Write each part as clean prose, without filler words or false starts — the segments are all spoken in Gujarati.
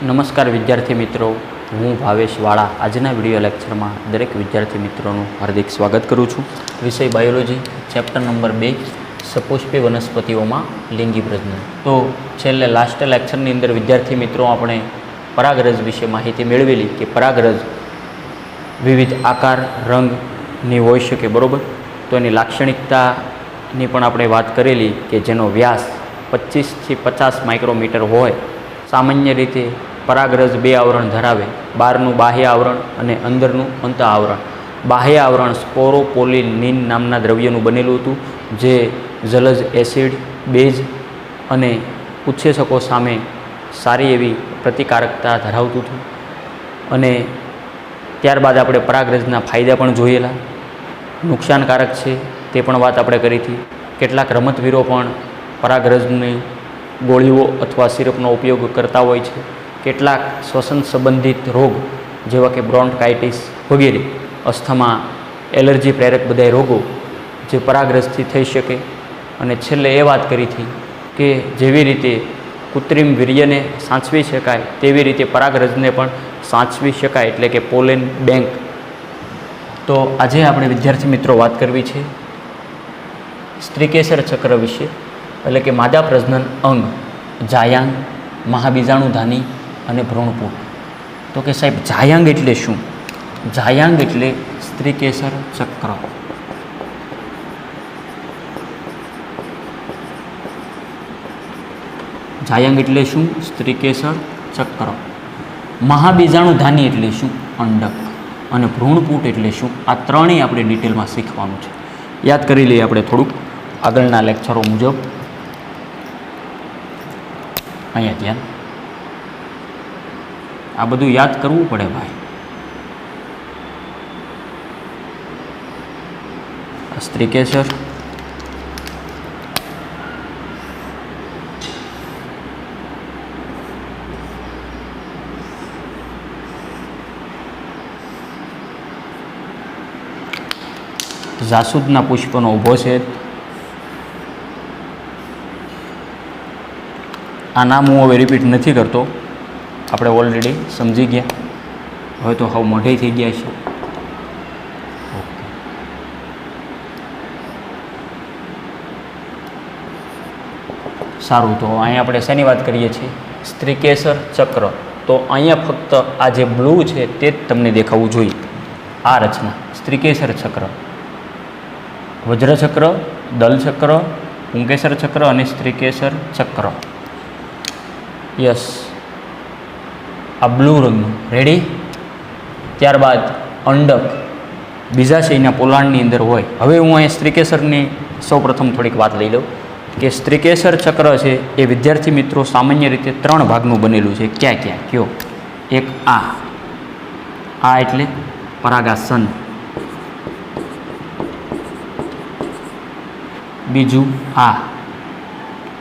નમસ્કાર વિદ્યાર્થી મિત્રો, હું ભાવેશ વાળા આજના વિડીયો લેક્ચરમાં દરેક વિદ્યાર્થી મિત્રોનું હાર્દિક સ્વાગત કરું છું. વિષય બાયોલોજી, ચેપ્ટર નંબર 2, સપુષ્પી વનસ્પતિઓમાં લિંગી પ્રજનન. તો છેલ્લે લાસ્ટ લેક્ચરની અંદર વિદ્યાર્થી મિત્રો આપણે પરાગરજ વિશે માહિતી મેળવેલી કે પરાગરજ વિવિધ આકાર રંગની હોઈ શકે, બરાબર. તો એની લાક્ષણિકતાની પણ આપણે વાત કરેલી કે જેનો વ્યાસ 25 થી 50 માઇક્રોમીટર હોય. સામાન્ય રીતે પરાગરજ 2 આવરણ ધરાવે, બહારનું બાહ્ય આવરણ અને અંદરનું અંત આવરણ. બાહ્ય આવરણ સ્પોરોપોલિનિન નામના દ્રવ્યનું બનેલું હતું, જે જલજ એસિડ, બેઝ અને ઉત્સેચકો સામે સારી એવી પ્રતિકારકતા ધરાવતું હતું. અને ત્યારબાદ આપણે પરાગરજના ફાયદા પણ જોયેલા, નુકસાનકારક છે તે પણ વાત આપણે કરી હતી. કેટલાક રમતવીરો પણ પરાગરજની ગોળીઓ અથવા સિરપનો ઉપયોગ કરતા હોય છે. કેટલાક શ્વસન સંબંધિત રોગ જેવા કે બ્રોન્કાઇટિસ વગેરે, અસ્થમા, એલર્જી પ્રેરક બધા રોગો જે પરાગરજથી થઈ શકે. અને છેલ્લે એ વાત કરી હતી કે જેવી રીતે કૃત્રિમ વીર્યને સાચવી શકાય તેવી રીતે પરાગરજને પણ સાચવી શકાય, એટલે કે પોલેન બેંક. તો આજે આપણે વિદ્યાર્થી મિત્રો વાત કરવી છે સ્ત્રીકેસર ચક્ર વિશે, એટલે કે માદા પ્રજનન અંગ, જાયાંગ, મહાબીજાણુધાની અને ભ્રૂણપૂટ. તો કે સાહેબ જાયાંગ એટલે શું? જાયાંગ એટલે સ્ત્રીકેસર ચક્ર. જાયાંગ એટલે શું? સ્ત્રીકેસર ચક્ર. મહાબીજાણુધાની એટલે શું? અંડક. અને ભ્રૂણપૂટ એટલે શું? આ ત્રણેય આપણે ડિટેલમાં શીખવાનું છે. યાદ કરી લઈએ આપણે થોડુંક આગળના લેક્ચરો મુજબ. અહીંયા ધ્યાન, આ બધું યાદ કરવું પડે ભાઈ. સ્ત્રીકેસર, જાસૂદના પુષ્પનો ઊભો છેદ. આ નામ હું હવે રિપીટ નથી કરતો, આપણે ઓલરેડી સમજી ગયા. હવે તો હવે મોઢે થઈ ગયા છે. ઓકે, સારું. તો અહીંયા આપણે શેની વાત કરીએ છીએ? સ્ત્રીકેસર ચક્ર. તો અહીંયા ફક્ત આ જે બ્લુ છે તે જ તમને દેખાવું જોઈએ. આ રચના સ્ત્રીકેસર ચક્ર, વજ્રચક્ર, દલચક્ર, પુંકેસર ચક્ર અને સ્ત્રીકેસર ચક્ર. યસ, આ બ્લુ રંગનું. રેડી? ત્યારબાદ અંડક બીજાશયના પોલાણની અંદર હોય. હવે હું અહીંયા સ્ત્રીકેસરની સૌપ્રથમ થોડીક વાત લઈ લઉં કે સ્ત્રીકેસર ચક્ર છે એ વિદ્યાર્થી મિત્રો સામાન્ય રીતે 3 ભાગનું બનેલું છે. ક્યાં ક્યાં કયો? એક આ એટલે પરાગાસન, બીજું આ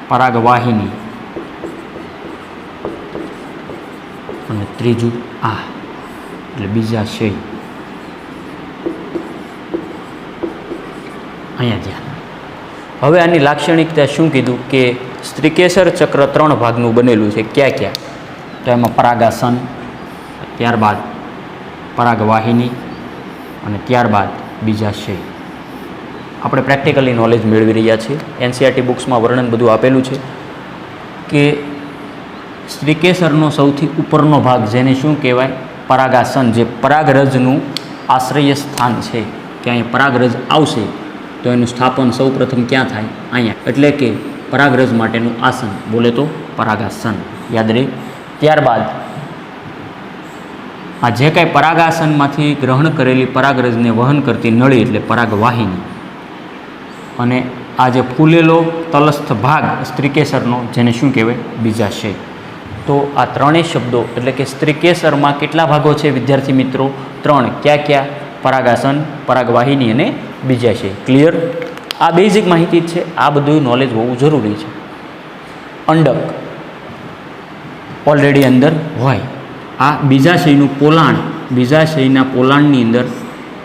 પરાગવાહિની, અને ત્રીજું આ એટલે બીજાશય. અહીંયા ધ્યાન. હવે આની લાક્ષણિકતા શું કીધું કે સ્ત્રીકેસર ચક્ર 3 ભાગનું બનેલું છે. ક્યાં ક્યાં? તો એમાં પરાગાસન, ત્યારબાદ પરાગવાહિની અને ત્યારબાદ બીજાશય. આપણે પ્રેક્ટિકલી નોલેજ મેળવી રહ્યા છીએ. એનસીઆરટી બુક્સમાં વર્ણન બધું આપેલું છે કે સ્ત્રીકેસરનો સૌથી ઉપરનો ભાગ, જેને શું કહેવાય? પરાગાસન, જે પરાગરજનું આશ્રય સ્થાન છે. કે અહીંયા પરાગરજ આવશે તો એનું સ્થાપન સૌ પ્રથમ ક્યાં થાય? અહીંયા. એટલે કે પરાગરજ માટેનું આસન, બોલે તો પરાગાસન. યાદ રહે. ત્યારબાદ આ જે કાંઈ પરાગાસનમાંથી ગ્રહણ કરેલી પરાગરજને વહન કરતી નળી એટલે પરાગવાહિની. અને આ જે ફૂલેલો તલસ્થ ભાગ સ્ત્રીકેસરનો, જેને શું કહેવાય? બીજાશય. તો આ ત્રણેય શબ્દો, એટલે કે સ્ત્રીકેસરમાં કેટલા ભાગો છે વિદ્યાર્થી મિત્રો? 3. ક્યાં ક્યાં? પરાગાસન, પરાગવાહિની અને બીજાશય. ક્લિયર? આ બેઝિક માહિતી જ છે. આ બધું નોલેજ હોવું જરૂરી છે. અંડક ઓલરેડી અંદર હોય. આ બીજાશયનું પોલાણ, બીજાશયના પોલાણની અંદર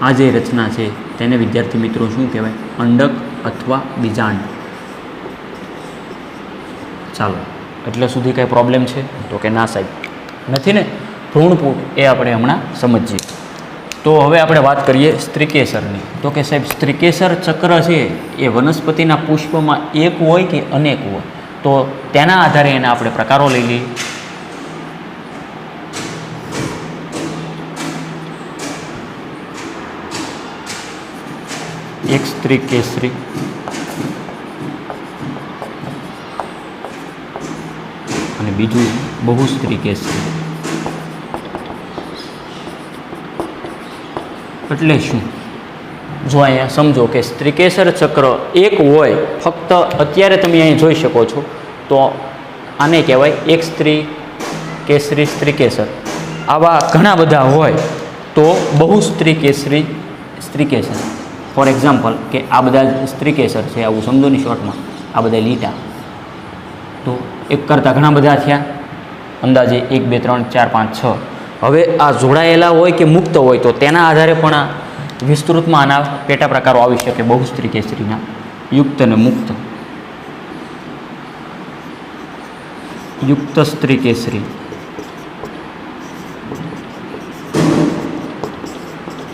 આ જે રચના છે તેને વિદ્યાર્થી મિત્રો શું કહેવાય? અંડક અથવા બીજાંડ. ચાલો, એટલે સુધી કંઈ પ્રોબ્લેમ છે? તો કે ના સાહેબ. નથી ને, ભ્રૂણપૂટ એ આપણે હમણાં સમજીએ. તો હવે આપણે વાત કરીએ સ્ત્રીકેસરની. તો કે સાહેબ સ્ત્રીકેસર ચક્ર છે એ વનસ્પતિના પુષ્પમાં એક હોય કે અનેક હોય, તો તેના આધારે એના આપણે પ્રકારો લઈ લઈએ. એક સ્ત્રીકેસરી, અને બીજું બહુસ્ત્રીકેસરી. એટલે શું? જો અહીંયા સમજો કે સ્ત્રીકેસર ચક્ર એક હોય, ફક્ત અત્યારે તમે અહીં જોઈ શકો છો, તો આને કહેવાય એક સ્ત્રી કેસરી સ્ત્રીકેસર. આવા ઘણા બધા હોય તો બહુસ્ત્રીકેસરી સ્ત્રીકેસર. ફોર એક્ઝામ્પલ કે આ બધા સ્ત્રીકેસર છે, આવું સમજો ને શોર્ટમાં, આ બધા લીટા, તો એક કરતાં ઘણા બધા થયા, અંદાજે 1 2 3 4 5 6. હવે આ જોડાયેલા હોય કે મુક્ત હોય તો તેના આધારે પણ આ વિસ્તૃતમાં આના પેટા પ્રકારો આવી શકે બહુસ્ત્રીકેસરીના, યુક્ત અને મુક્ત. યુક્ત સ્ત્રીકેસરી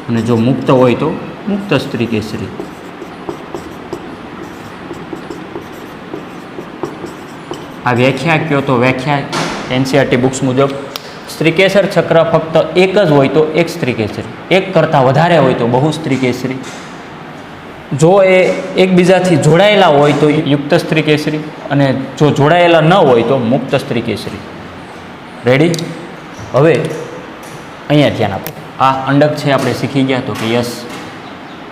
અને જો મુક્ત હોય તો મુક્ત સ્ત્રીકેસરી. આ વ્યાખ્યા કહો તો વ્યાખ્યા એનસીઆરટી બુક્સ મુજબ સ્ત્રીકેસર ચક્ર ફક્ત એક જ હોય તો એક સ્ત્રીકેસરી, એક કરતાં વધારે હોય તો બહુસ્ત્રીકેસરી, જો એ એકબીજાથી જોડાયેલા હોય તો યુક્ત સ્ત્રીકેસરી, અને જો જોડાયેલા ન હોય તો મુક્ત સ્ત્રીકેસરી. રેડી? હવે અહીંયા ધ્યાન આપો. આ અંડક છે, આપણે શીખી ગયા તો કે યસ.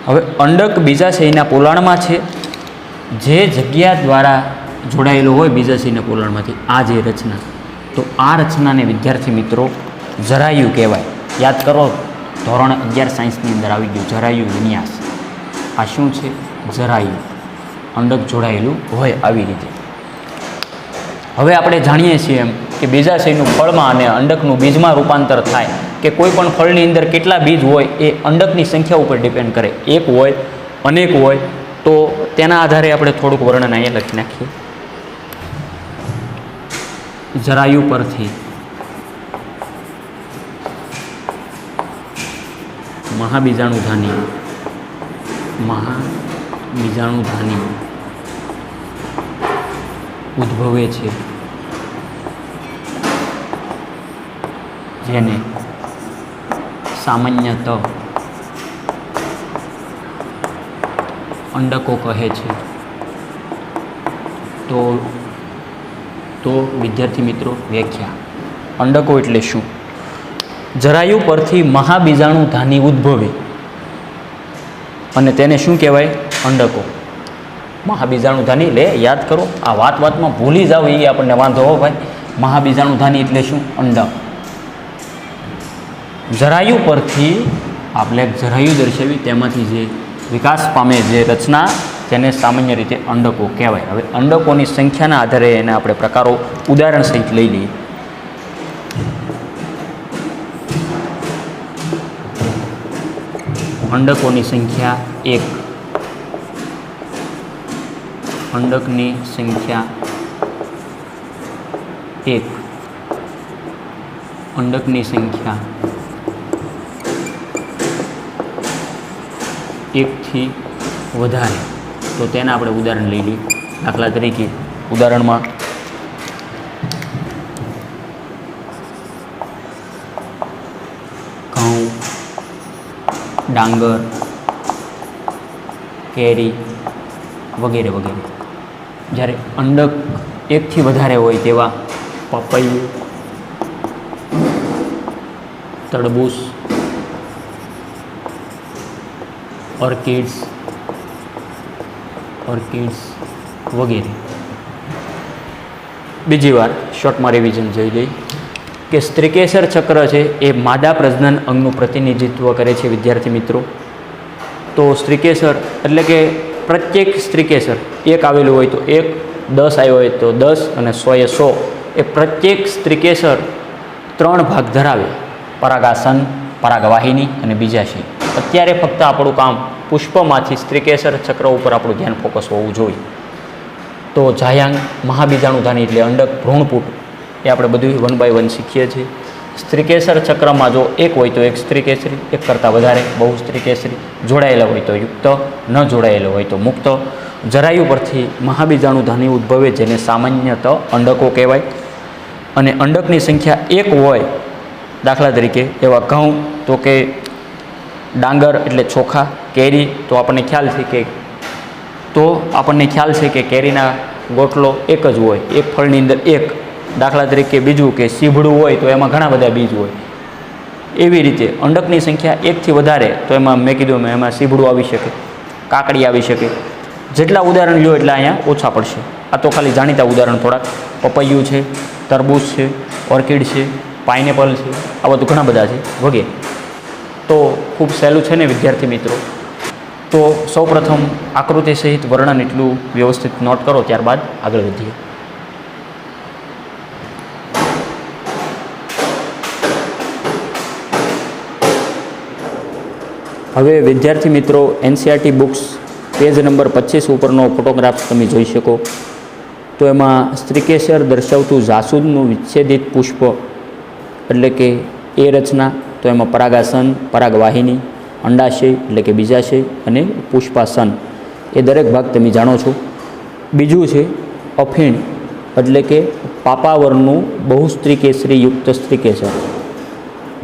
હવે અંડક બીજાશયના પોલાણમાં છે, જે જગ્યા દ્વારા જોડાયેલો હોય બીજાશયના પોલાણમાંથી આ જે રચના, તો આ રચનાને વિદ્યાર્થી મિત્રો જરાયુ કહેવાય. યાદ કરો, ધોરણ 11 સાયન્સની અંદર આવી ગયું જરાયુ વિન્યાસ. આ શું છે? જરાયુ. અંડક જોડાયેલું હોય આવી રીતે. હવે આપણે જાણીએ છીએ એમ કે બીજાશયનું ફળમાં અને અંડકનું બીજમાં રૂપાંતર થાય, કે કોઈ પણ ફળની અંદર કેટલા બીજ હોય એ અંડકની સંખ્યા ઉપર ડિપેન્ડ કરે. એક હોય, અનેક હોય, તો તેના આધારે આપણે થોડુંક વર્ણન અહીંયા લખી નાખીએ. જરાયુ પરથી મહાબીજાણુધાની ઉદ્ભવે છે, જેને સામાન્યતઃ અંડકો કહે છે. તો વિદ્યાર્થી મિત્રો વ્યાખ્યા. અંડકો એટલે શું? જરાયુ પરથી મહાબીજાણુધાની ઉદ્ભવે, અને તેને શું કહેવાય? અંડકો. મહાબીજાણુધાની એટલે યાદ કરો, આ વાતમાં ભૂલી જાવ એ આપણને વાંધો હો ભાઈ. મહાબીજાણુધાની એટલે શું? અંડક. જરાયુ પરથી આપણે જરાયુ દર્શાવી, તેમાંથી જે વિકાસ પામે જે રચના, તેને સામાન્ય રીતે અંડકો કહેવાય. હવે અંડકોની સંખ્યાના આધારે એને આપણે પ્રકારો ઉદાહરણ સહિત લઈ લઈએ. અંડકોની સંખ્યા 1. અંડકની સંખ્યા 1. અંડકની સંખ્યા 1 થી વધારે, તો તેના આપણે ઉદાહરણ લઈ લઈએ. દાખલા તરીકે ઉદાહરણમાં ઘઉં, ડાંગર, કેરી વગેરે વગેરે. જ્યારે અંડક 1 થી વધારે હોય તેવા પપૈયું, તરબૂચ, ઓર્કિડ્સ વગેરે. બીજી વાર શોર્ટમાં રિવિઝન જોઈ લઈએ કે સ્ત્રીકેસર ચક્ર છે એ માદા પ્રજનન અંગનું પ્રતિનિધિત્વ કરે છે વિદ્યાર્થી મિત્રો. તો સ્ત્રીકેસર એટલે કે પ્રત્યેક સ્ત્રીકેસર એક આવેલું હોય તો 1, 10 આવ્યો હોય તો 10, અને 100 એ 100. એ પ્રત્યેક સ્ત્રીકેસર 3 ભાગ ધરાવે: પરાગાસન, પરાગવાહિની અને બીજાશય. અત્યારે ફક્ત આપણું કામ પુષ્પમાંથી સ્ત્રીકેસર ચક્ર ઉપર આપણું ધ્યાન ફોકસ હોવું જોઈએ. તો જાયાંગ, મહાબીજાણુધાની એટલે અંડક, ભ્રૂણપૂટ, એ આપણે બધું 1 by 1 શીખીએ છીએ. સ્ત્રીકેસર ચક્રમાં જો એક હોય તો એક સ્ત્રીકેસરી, એક કરતાં વધારે બહુસ્ત્રીકેસરી, જોડાયેલા હોય તો યુક્ત, ન જોડાયેલો હોય તો મુક્ત. જરાયુ પરથી મહાબીજાણુધાની ઉદ્ભવે, જેને સામાન્યતઃ અંડકો કહેવાય. અને અંડકની સંખ્યા એક હોય, દાખલા તરીકે એવા ઘઉં તો કે ડાંગર એટલે ચોખા, કેરી તો આપણને ખ્યાલ છે કે કેરીના ગોટલો એક જ હોય, એક ફળની અંદર એક. દાખલા તરીકે બીજું કે સીભડું હોય તો એમાં ઘણા બધા બીજ હોય. એવી રીતે અંડકની સંખ્યા એકથી વધારે તો એમાં મેં કીધું એમાં સીભડું આવી શકે, કાકડી આવી શકે. જેટલા ઉદાહરણ લ્યો એટલા અહીંયા ઓછા પડશે. આ તો ખાલી જાણીતા ઉદાહરણ થોડાક. પપૈયું છે, તરબૂચ છે, ઓર્કિડ છે, પાઇનેપલ છે, આ બધું ઘણા બધા છે વગેરે. તો ખૂબ સહેલું છે ને વિદ્યાર્થી મિત્રો. તો સૌપ્રથમ આકૃતિ સહિત વર્ણન એટલું વ્યવસ્થિત નોટ કરો, ત્યારબાદ આગળ વધીએ. હવે વિદ્યાર્થી મિત્રો, એનસીઆરટી બુક્સ પેજ નંબર 25 ઉપરનો ફોટોગ્રાફ તમે જોઈ શકો. તો એમાં સ્ત્રીકેસર દર્શાવતું જાસૂદનું વિચ્છેદિત પુષ્પ એટલે કે એ રચના. તો એમાં પરાગાસન, પરાગવાહિની, અંડાશય એટલે કે બીજાશય અને પુષ્પાસન, એ દરેક ભાગ તમે જાણો છો. બીજું છે અફીણ એટલે કે પાપાવરનું બહુસ્ત્રીકેસરી યુક્ત સ્ત્રીકેસર.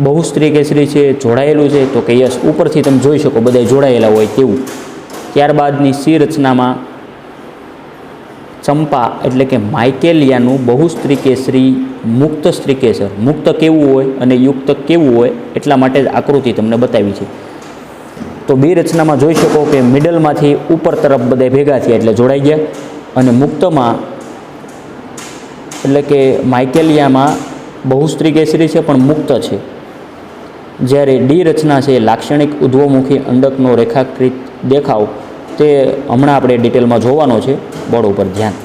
બહુસ્ત્રીકેસરી છે, જોડાયેલું છે તો કે યસ, ઉપરથી તમે જોઈ શકો બધા જોડાયેલા હોય તેવું. ત્યારબાદની સી રચનામાં ચંપા એટલે કે માઇકેલિયાનું બહુસ્ત્રીકેસરી મુક્ત સ્ત્રીકેસર. મુક્ત કેવું હોય અને યુક્ત કેવું હોય એટલા માટે જ આકૃતિ તમને બતાવી છે. તો બી રચનામાં જોઈ શકો કે મિડલમાંથી ઉપર તરફ બધા ભેગા થયા એટલે જોડાઈ ગયા. અને મુક્તમાં એટલે કે માઇકેલિયામાં બહુસ્ત્રીકેસરી છે પણ મુક્ત છે. જ્યારે ડી રચના છે, લાક્ષણિક ઉધ્વમુખી અંડકનો રેખાકૃત દેખાવ, તે હમણાં આપણે ડિટેલમાં જોવાનો છે. બોર્ડ ઉપર ધ્યાન.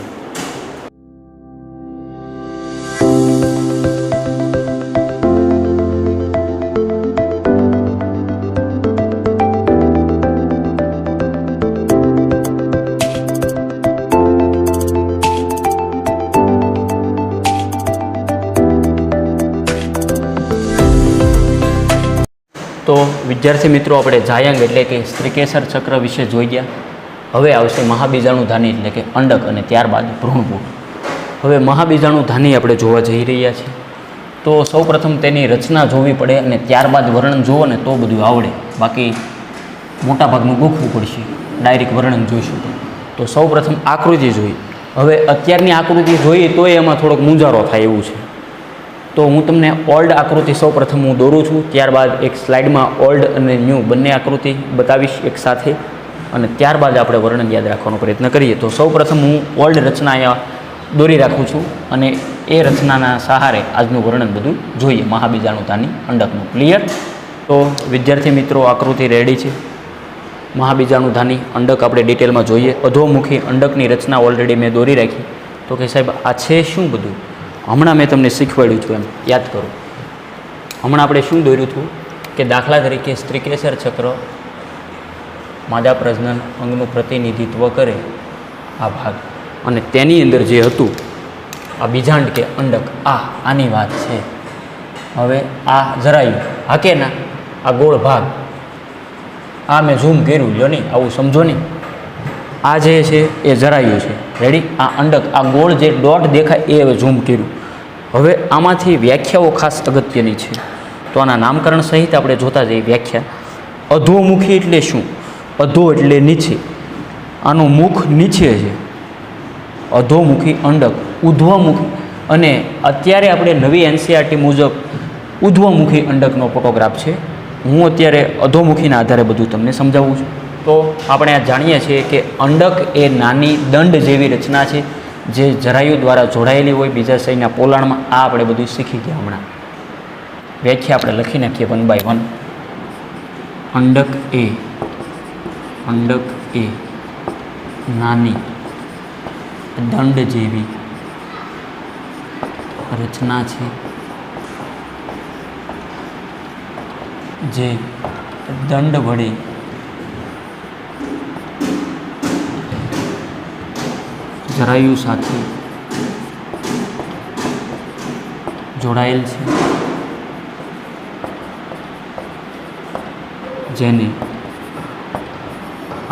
તો વિદ્યાર્થી મિત્રો, આપણે જાયંગ એટલે કે સ્ત્રીકેસર ચક્ર વિશે જોઈ ગયા. હવે આવશે મહાબીજાણુધાની એટલે કે અંડક અને ત્યારબાદ ભ્રૂણપૂટ. હવે મહાબીજાણુધાની આપણે જોવા જઈ રહ્યા છીએ. તો સૌપ્રથમ તેની રચના જોવી પડે અને ત્યારબાદ વર્ણન જોવો ને તો બધું આવડે. બાકી મોટાભાગનું ગોખવું પડશે, ડાયરેક્ટ વર્ણન જોઈશું તો. સૌપ્રથમ આકૃતિ જોઈ. હવે અત્યારની આકૃતિ જોઈએ તો એમાં થોડોક મૂંઝારો થાય એવું છે. તો હું તમને ઓલ્ડ આકૃતિ સૌપ્રથમ હું દોરું છું, ત્યારબાદ એક સ્લાઇડમાં ઓલ્ડ અને ન્યૂ બંને આકૃતિ બતાવીશ એક સાથે, અને ત્યારબાદ આપણે વર્ણન યાદ રાખવાનો પ્રયત્ન કરીએ. તો સૌપ્રથમ હું ઓલ્ડ રચના અહીંયા દોરી રાખું છું અને એ રચનાના સહારે આજનું વર્ણન બધું જોઈએ મહાબીજાણુધાની અંડકનું. ક્લિયર? તો વિદ્યાર્થી મિત્રો, આકૃતિ રેડી છે. મહાબીજાણુધાની અંડક આપણે ડિટેલમાં જોઈએ. અધોમુખી અંડકની રચના ઓલરેડી મેં દોરી રાખી. તો કે સાહેબ આ છે શું બધું? હમણાં મેં તમને શીખવાડ્યું છું, એમ યાદ કરો. હમણાં આપણે શું દોર્યું હતું કે દાખલા તરીકે સ્ત્રીકેસર ચક્ર માદા પ્રજનન અંગનું પ્રતિનિધિત્વ કરે આ ભાગ, અને તેની અંદર જે હતું આ બીજાંડ કે અંડક, આની વાત છે. હવે આ જરાયું હાકે ના, આ ગોળ ભાગ, આ મેં ઝૂમ કર્યું, લ્યો નહીં, આવું સમજો નહીં. આ જે છે એ જરાયું છે. રેડી? આ અંડક, આ ગોળ જે ડોટ દેખાય એ હવે ઝૂમ કર્યું. હવે આમાંથી વ્યાખ્યાઓ ખાસ અગત્યની છે, તો આના નામકરણ સહિત આપણે જોતા જઈએ. વ્યાખ્યા: અધોમુખી એટલે શું? અધો એટલે નીચે, આનું મુખ નીચે છે. અધોમુખી અંડક, ઉધ્વમુખી. અને અત્યારે આપણે નવી એનસીઆરટી મુજબ ઉધ્વમુખી અંડકનો ફોટોગ્રાફ છે. હું અત્યારે અધોમુખીના આધારે બધું તમને સમજાવું છું. તો આપણે આ જાણીએ છીએ કે અંડક એ નાની દંડ જેવી રચના છે જે જરાયુ દ્વારા જોડાયેલી હોય બીજાશયના પોલાણમાં. આ આપણે બધું શીખી ગયા હમણાં. વ્યાખ્યા આપણે લખી નાખીએ 1 by 1. અંડક એ નાની દંડ જેવી રચના છે જે દંડ વડે જરાયુ સાથે જોડાયેલ છે. જેને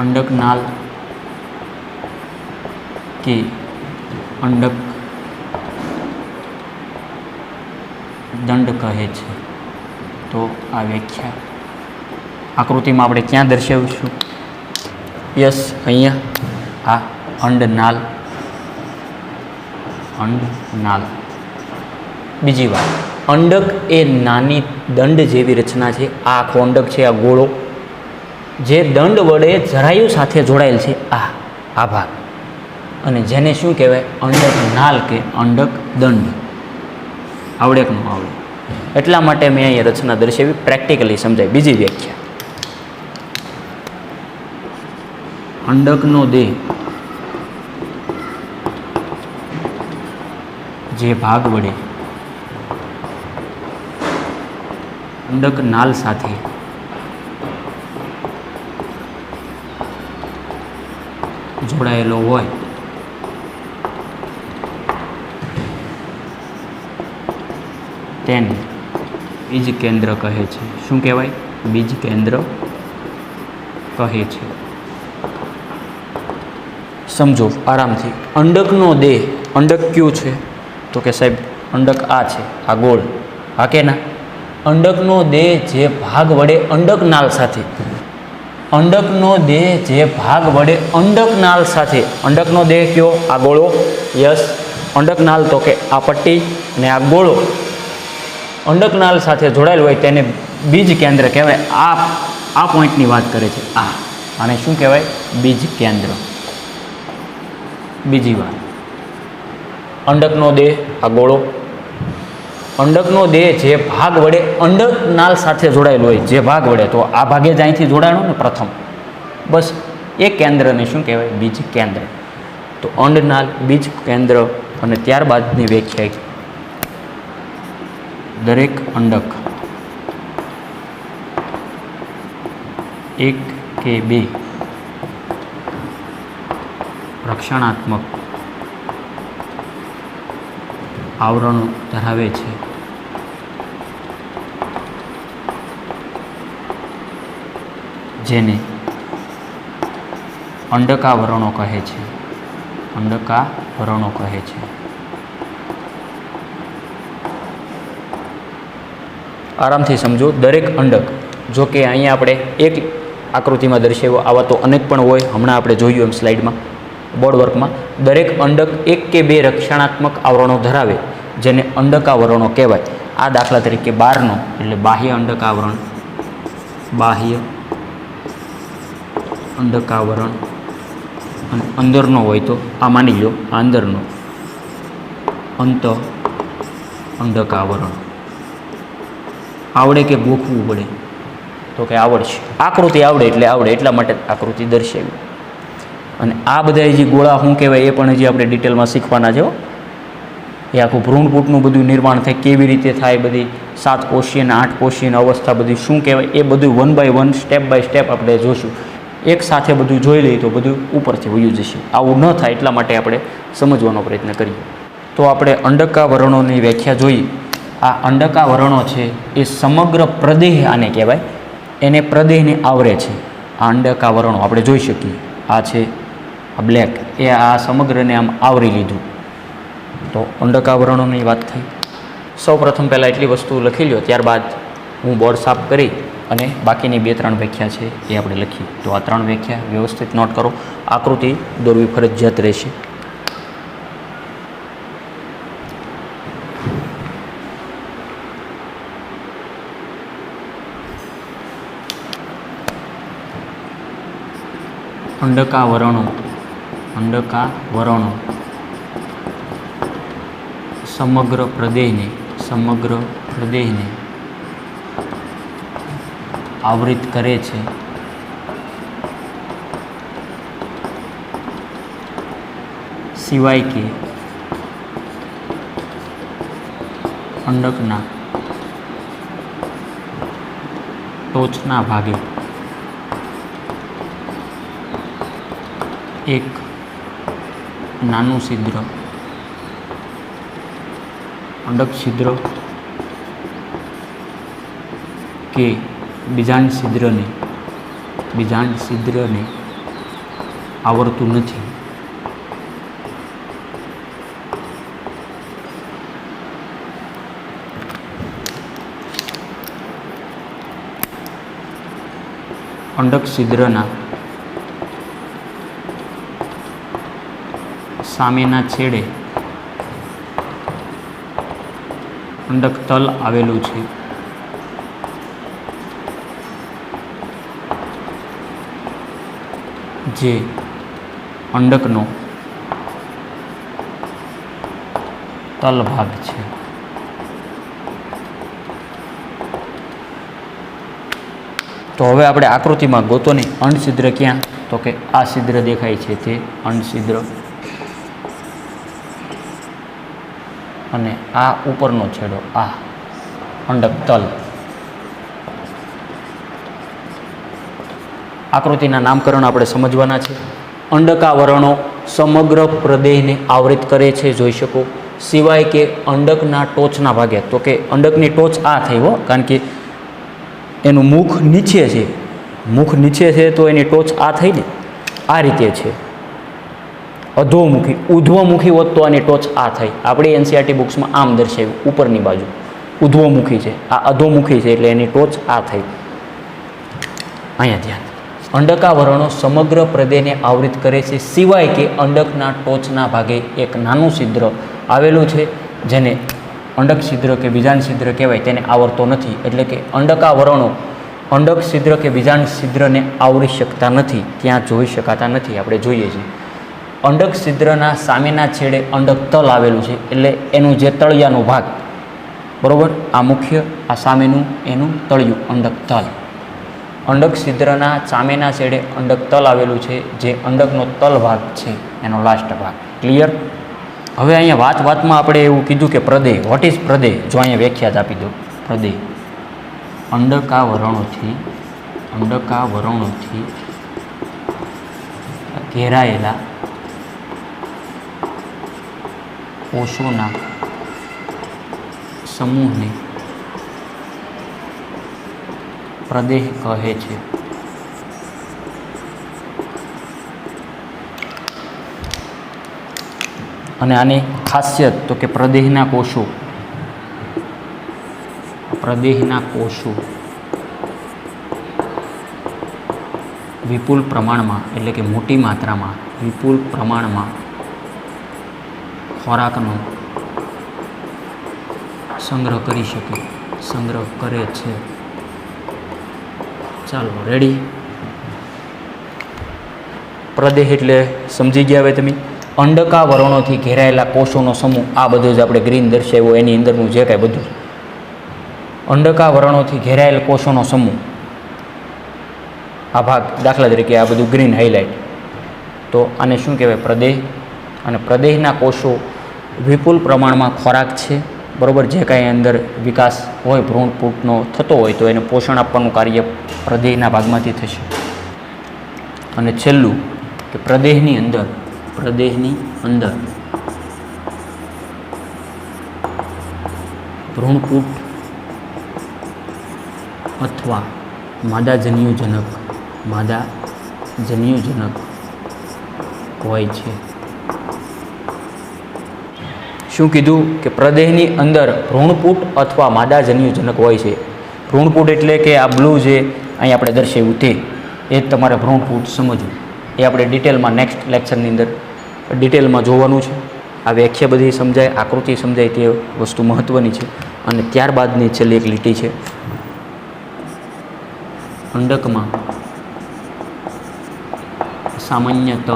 અંડકનાલ કે અંડક દંડ કહે છે. તો આ વ્યાખ્યા આકૃતિમાં આપણે ક્યાં દર્શાવીશું? યસ, અહીંયા આ અંડનાલ. અંડનાલ. બીજી વાત, અંડક એ નાની દંડ જેવી રચના છે. આ આખો અંડક છે, આ ગોળો જે દંડ વડે જરાયુ સાથે જોડાયેલ છે, આ ભાગ, અને જેને શું કહેવાય? અંડક નાલ કે અંડક દંડ. આવડે કે ન આવડે? એટલા માટે મેં અહીંયા રચના દર્શાવી, પ્રેક્ટિકલી સમજાય. બીજી વ્યાખ્યા, અંડકનો દેહ જે ભાગ વડે અંડક નાલ સાથે જોડાયેલો હોય તેને બીજ કેન્દ્ર કહે છે. શું કહેવાય? બીજ કેન્દ્ર કહે છે. સમજો આરામથી. અંડકનો દેહ, અંડક કયું છે? તો કે સાહેબ અંડક આ છે, આ ગોળ, હા કે ના? અંડકનો દેહ જે ભાગ વડે અંડકનાલ સાથે, અંડકનો દેહ જે ભાગ વડે અંડકનાલ સાથે, અંડકનો દેહ કયો? આ ગોળો. યસ. અંડકનાલ તો કે આ પટ્ટી ને આ ગોળો અંડકનાલ સાથે જોડાયેલ હોય તેને બીજ કેન્દ્ર કહેવાય. આ પોઈન્ટની વાત કરે છે. આને શું કહેવાય? બીજ કેન્દ્ર. બીજી વાત, અંડકનો દેહ આ ગોળો, અંડકનો દેહ જે ભાગ વડે અંડકનાલ સાથે જોડાયેલો હોય, જે ભાગ વડે, તો આ ભાગે જ અહીંથી જોડાણો ને પ્રથમ, બસ એ કેન્દ્રને શું કહેવાય? બીજ કેન્દ્ર. તો અંડનાલ, બીજ કેન્દ્ર. અને ત્યારબાદની વ્યાખ્યા, દરેક અંડક એક કે બે રક્ષણાત્મક આવરણો ધરાવે છે. જેને અંડકાવરણો કહે છે. અંડકાવરણો કહે છે. આરામથી સમજો. દરેક અંડક, જો કે અહીંયા આપણે એક આકૃતિમાં દર્શાવ્યો, આવા તો અનેક પણ હોય, હમણાં આપણે જોયું એમ સ્લાઇડમાં, બોર્ડ વર્કમાં. દરેક અંડક એક કે બે રક્ષણાત્મક આવરણો ધરાવે, જેને અંડકાવરણો કહેવાય. આ દાખલા તરીકે 12નો એટલે બાહ્ય અંડકાવરણ, બાહ્ય અંડકાવરણ. અને અંદરનો હોય તો આ માની લો, આ અંદરનો અંત અંડકાવરણ. આવડે કે ગોખવું પડે? તો કે આવડશે. આકૃતિ આવડે એટલે આવડે, એટલા માટે આકૃતિ દર્શાવી. અને આ બધા જે ગોળા શું કહેવાય એ પણ હજી આપણે ડિટેલમાં શીખવાના છે. એ આખું ભ્રૂણપૂટનું બધું નિર્માણ થાય, કેવી રીતે થાય, બધી 7 કોષીય અને 8 કોષીયની અવસ્થા બધી શું કહેવાય, એ બધું 1 બાય 1 સ્ટેપ બાય સ્ટેપ આપણે જોઈશું. એક સાથે બધું જોઈ લઈએ તો બધું ઉપરથી વયું જશે. આવું ન થાય એટલા માટે આપણે સમજવાનો પ્રયત્ન કરીએ. તો આપણે અંડકાવરણોની વ્યાખ્યા જોઈએ. આ અંડકાવરણો છે એ સમગ્ર પ્રદેહ આને કહેવાય, એને પ્રદેહને આવરે છે. આ અંડકાવરણો આપણે જોઈ શકીએ. આ છે આ બ્લેક, એ આ સમગ્રને આમ આવરી લીધું. તો અંડકાવરણોની વાત થઈ. સૌ પ્રથમ પહેલાં એટલી વસ્તુ લખી લો, ત્યારબાદ હું બોર્ડ સાફ કરી અને બાકીની 2-3 વ્યાખ્યા છે એ આપણે લખીએ. તો આ 3 વ્યાખ્યા વ્યવસ્થિત નોટ કરો. આકૃતિ દોરવી ફરજિયાત રહેશે. અંડકાવરણો સમગ્ર પ્રદેહને આવૃત કરે છે. સિવાય કે અંડકના ટોચના ભાગે એક નાનું છિદ્ર, અંડક છિદ્ર કે બીજાંડ છિદ્રને બીજાંડ છિદ્રને આવરતું નથી. અંડક છિદ્રના સામેના છેડે અંડક તલ આવેલું છે. જે અંડકનો તલ ભાગ છે. તો હવે આપણે આકૃતિમાં ગોતો ને અંડછિદ્ર ક્યાં, તો કે આ છિદ્ર દેખાય છે તે અંડછિદ્ર, અને આ ઉપરનો છેડો આ અંડક તલ. આકૃતિના નામકરણ આપણે સમજવાના છે. અંડકાવરણો સમગ્ર પ્રદેહને આવરિત કરે છે, જોઈ શકો, સિવાય કે અંડકના ટોચના ભાગે. તો કે અંડકની ટોચ આ થઈ હો, કારણ કે એનું મુખ નીચે છે, મુખ નીચે છે તો એની ટોચ આ થઈ ને, આ રીતે છે. અધોમુખી, ઉધ્વમુખી હોત તો આની ટોચ આ થઈ. આપણી એનસીઆરટી બુક્સમાં આમ દર્શાવ્યું, ઉપરની બાજુ ઉધ્વમુખી છે, આ અધોમુખી છે, એટલે એની ટોચ આ થઈ. અહીંયા ધ્યાન. અંડકાવરણો સમગ્ર પ્રદેહને આવરિત કરે છે, સિવાય કે અંડકના ટોચના ભાગે એક નાનું છિદ્ર આવેલું છે, જેને અંડક છિદ્ર કે બીજાંડ છિદ્ર કહેવાય, તેને આવરતો નથી. એટલે કે અંડકાવરણો અંડક છિદ્ર કે બીજાંડ છિદ્રને આવરી શકતા નથી, ત્યાં જોઈ શકાતા નથી. આપણે જોઈએ છીએ અંડક છિદ્રના સામેના છેડે અંડક તલ આવેલું છે, એટલે એનું જે તળિયાનો ભાગ, બરાબર, આ મુખ્ય, આ સામેનું એનું તળિયું અંડક તલ. અંડક છિદ્રના સામેના છેડે અંડક તલ આવેલું છે, જે અંડકનો તલ ભાગ છે, એનો લાસ્ટ ભાગ. ક્લિયર? હવે અહીંયા વાતમાં આપણે એવું કીધું કે પ્રદેહ, વોટ ઇઝ પ્રદેહ? જો અહીંયા વ્યાખ્યા જ આપી દો. પ્રદેહ અંડકાવરણોથી ઘેરાયેલા કોષોના સમૂહને પ્રદેહ કહે છે. અને આની ખાસિયત તો કે પ્રદેહના કોષો વિપુલ પ્રમાણમાં, એટલે કે મોટી માત્રામાં, વિપુલ પ્રમાણમાં ખોરાકનો સંગ્રહ કરે છે. ચાલો રેડી. પ્રદેહ એટલે સમજી ગયા હવે તમે? અંડકાવરણોથી ઘેરાયેલા કોષોનો સમૂહ, આ બધું જ આપણે ગ્રીન દર્શાવ્યો, એની અંદરનું જે કાંઈ બધું અંડકાવરણોથી ઘેરાયેલ કોષોનો સમૂહ, આ ભાગ, દાખલા તરીકે આ બધું ગ્રીન હાઇલાઇટ, તો આને શું કહેવાય? પ્રદેહ. અને પ્રદેહના કોષો વિપુલ પ્રમાણમાં ખોરાક છે, બરાબર. જે કાંઈ અંદર વિકાસ હોય, ભ્રૂણપૂટનો થતો હોય, તો એને પોષણ આપવાનું કાર્ય પ્રદેહના ભાગમાંથી થશે. અને છેલ્લું કે પ્રદેહની અંદર ભ્રૂણપૂટ અથવા માદાજન્યુજનક હોય છે. શું કીધું? કે પ્રદેહની અંદર ભ્રૂણપૂટ અથવા માદાજન્યુજનક હોય છે. ભ્રૂણપૂટ એટલે કે આ બ્લુ જે અહીં આપણે દર્શાવ્યું તે, એ જ તમારે ભ્રૂણપૂટ સમજવું. એ આપણે ડિટેલમાં નેક્સ્ટ લેક્ચરની અંદર ડિટેલમાં જોવાનું છે. આ વ્યાખ્યા બધી સમજાય, આકૃતિ સમજાય, તે વસ્તુ મહત્ત્વની છે. અને ત્યારબાદની છેલ્લી એક લીટી છે, અંડકમાં સામાન્યતઃ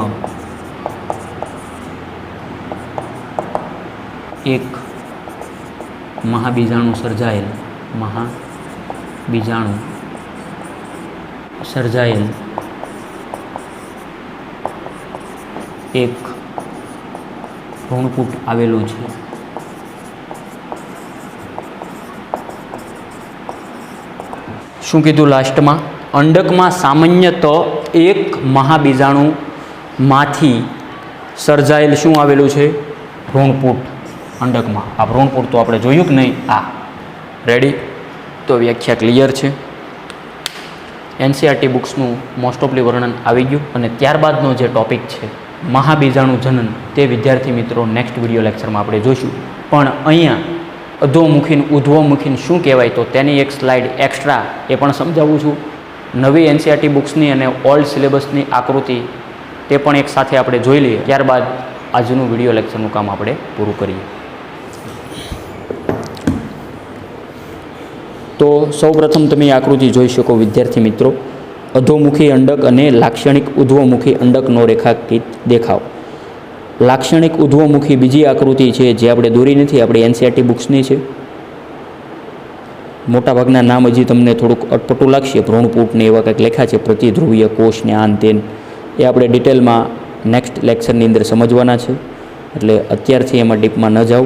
એક મહાબીજાણુ સર્જાયેલ એક ભ્રૂણપૂટ આવેલું છે. શું કીધું લાસ્ટમાં? અંડકમાં સામાન્યતઃ એક મહાબીજાણુમાંથી સર્જાયેલ શું આવેલું છે? ભ્રૂણપૂટ. અંડકમાં આ ભ્રૂણપૂટ તો આપણે જોયું કે નહીં? આ રેડી? તો વ્યાખ્યા ક્લિયર છે. એનસીઆરટી બુક્સનું મોસ્ટ ઓફલી વર્ણન આવી ગયું અને ત્યારબાદનો જે ટૉપિક છે મહાબીજાણુ જનન તે વિદ્યાર્થી મિત્રો નેક્સ્ટ વિડીયો લેક્ચરમાં આપણે જોઈશું. પણ અહીંયા અધોમુખીન ઉધ્વમુખીન શું કહેવાય તો તેની એક સ્લાઇડ એક્સ્ટ્રા એ પણ સમજાવું છું. નવી એનસીઆરટી બુક્સની અને ઓલ્ડ સિલેબસની આકૃતિ તે પણ એક સાથે આપણે જોઈ લઈએ, ત્યારબાદ આજનું વિડીયો લેક્ચરનું કામ આપણે પૂરું કરીએ. તો સૌપ્રથમ તમે આ આકૃતિ જોઈ શકો વિદ્યાર્થી મિત્રો, અધોમુખી અંડક અને લાક્ષણિક ઉધ્વમુખી અંડકનો રેખાકિત દેખાવ. લાક્ષણિક ઉધ્વમુખી બીજી આકૃતિ છે જે આપણે દોરી નથી, આપણે એનસીઆરટી બુક્સની છે. મોટાભાગના નામ હજી તમને થોડુંક અટપટું લાગશે, ભ્રૂણપૂટને એવા કંઈક લેખા છે, પ્રતિધ્રુવીય કોષને આન તેન, એ આપણે ડિટેલમાં નેક્સ્ટ લેક્ચરની અંદર સમજવાના છે, એટલે અત્યારથી એમાં ડીપમાં ન જાઓ.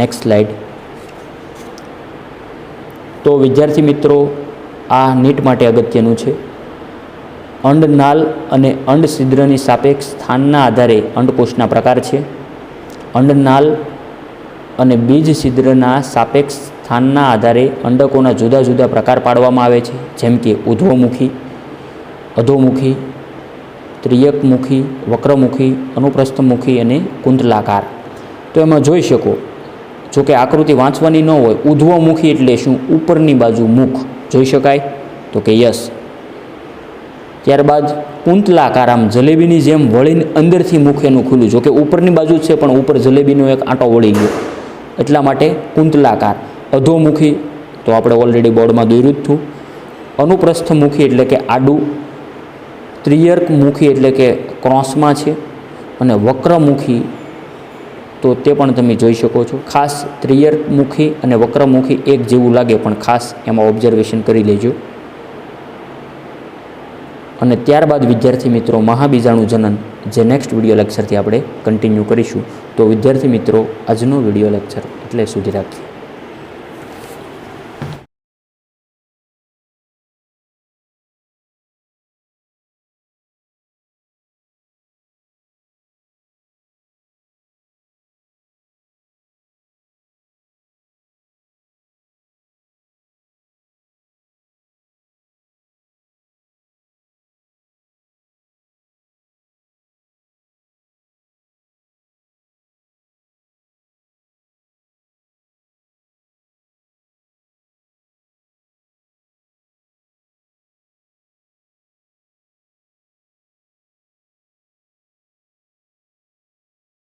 Next slide. તો વિદ્યાર્થી મિત્રો, આ નીટ માટે અગત્યનું છે. અંડનાલ અને અંડ છિદ્રની સાપેક્ષ સ્થાનના આધારે અંડકોષના પ્રકાર છે. અંડનાલ અને બીજ છિદ્રના સાપેક્ષ સ્થાનના આધારે અંડકોના જુદા જુદા પ્રકાર પાડવામાં આવે છે, જેમ કે ઉધ્વમુખી, અધોમુખી, ત્રિયકમુખી, વક્રમુખી, અનુપ્રસ્થમુખી અને કુંતલાકાર. તો એમાં જોઈ શકો, જો કે આકૃતિ વાંચવાની ન હોય, ઉધ્વમુખી એટલે શું? ઉપરની બાજુ મુખ જોઈ શકાય તો કે યસ. ત્યારબાદ કુંતલાકાર, આમ જલેબીની જેમ વળીને અંદરથી મુખ એનું ખુલ્લું, જો કે ઉપરની બાજુ જ છે પણ ઉપર જલેબીનો એક આંટો વળી ગયો, એટલા માટે કુંતલાકાર. અધોમુખી તો આપણે ઓલરેડી બોર્ડમાં દોર્યું જ હતું. અનુપ્રસ્થમુખી એટલે કે આડું. ત્રિયકમુખી એટલે કે ક્રોસમાં છે. અને વક્રમુખી તો તે પણ તમે જોઈ શકો છો. ખાસ ત્રિયકમુખી અને વક્રમુખી એક જેવું લાગે, પણ ખાસ એમાં ઓબ્ઝર્વેશન કરી લેજો. અને ત્યારબાદ વિદ્યાર્થી મિત્રો મહાબીજાણુ જનન જે નેક્સ્ટ વિડીયો લેક્ચરથી આપણે કન્ટિન્યુ કરીશું. તો વિદ્યાર્થી મિત્રો આજનો વિડીયો લેક્ચર એટલે સુધી રાખીએ.